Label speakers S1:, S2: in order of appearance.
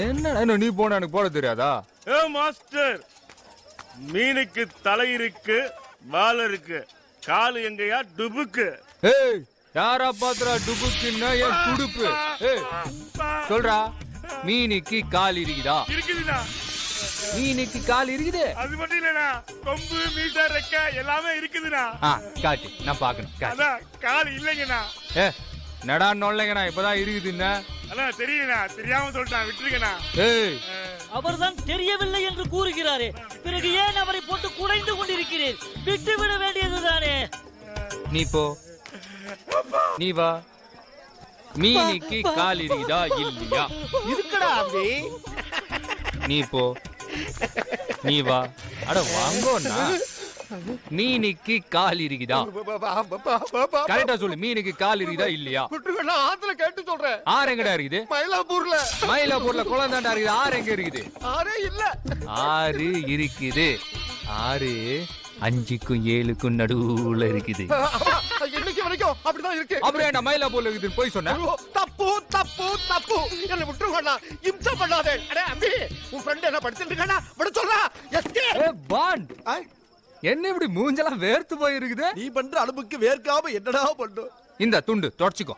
S1: என்ன நீ போன எனக்கு போட தெரியாதா?
S2: ஏ மாஸ்டர், மீனுக்கு தலை இருக்கு, வால் இருக்கு, காலு எங்கயா? டுபுக்கு.
S1: ஏய், யாரா பாத்துறா டுபுக்குன்னா? என் துடுப்பு. ஏய் சொல்றா, மீனுக்கு கால் இருக்குதா?
S2: இருக்குதுண்ணா.
S1: மீனுக்கு கால் இருக்குது.
S2: அது மட்டும் இல்லண்ணா, கொம்பு, மீசை, ரெக்க எல்லாமே இருக்குதுண்ணா.
S1: காட்டு, நான் பாக்கணும்.
S2: அதான் கால் இல்லைங்கண்ணா.
S1: நடா நொல்லைங்கண்ணா, இப்பதான் இருக்குதுன்னா.
S2: அதான் தெரியலண்ணா, தெரியாம சொல்லிட்டான், விட்டுருக்கண்ணா.
S1: ஏய்,
S3: அவர்தான் தெரியவில்லை என்று கூறுகிறாரே, பிறகு ஏன் அவரை போட்டு குலைந்து கொண்டிருக்கிறேன்? விட்டு விட வேண்டியதுதானே.
S1: நீ போ, நீ வா. மீனுக்கு கால் இருக்குதா இல்லையா?
S4: இருக்குடா அம்பி.
S1: நீ போ, நீ வா. அட வாங்கோண்ணா. மீனுக்கு கால் இருக்குதா? கரெக்டா சொல்லு, மீனுக்கு கால் இருக்குதா இல்லையா?
S4: விட்டுருக்கா, ஆத்துல கேட்டு சொல்றேன்.
S1: ஆறு எங்கடா இருக்குது?
S4: மயிலாப்பூர்ல.
S1: மயிலாப்பூர்ல குளந்தாண்டா இருக்குது. ஆறு எங்க இருக்குது?
S4: ஆறே இல்ல.
S1: ஆறு இருக்குது. ஆறு 5க்கும் 7க்கும் நடுவுல இருக்குது.
S4: இன்னைக்கு வரைக்கும் அப்படிதான் இருக்கு.
S1: அப்புறம் என்ன மயிலாப்பூர்ல இருக்குதுன்னு போய் சொன்ன?
S4: தப்பு தப்பு தப்பு. என்ன விட்டுருக்கா, இம்சா பண்ணாதே. அடே அம்பி, உன் ஃப்ரெண்ட் என்ன படிச்சிட்டு இருக்கானா? விட சொல்றா. எஸ்கே
S1: பாண்ட், என்ன இப்படி மூஞ்செல்லாம் வேர்த்து போயிருக்குது?
S4: நீ பண்ற அளவுக்கு வேர்க்காம என்னடா பண்ணு?
S1: இந்த துண்டு தொடச்சுக்கோ.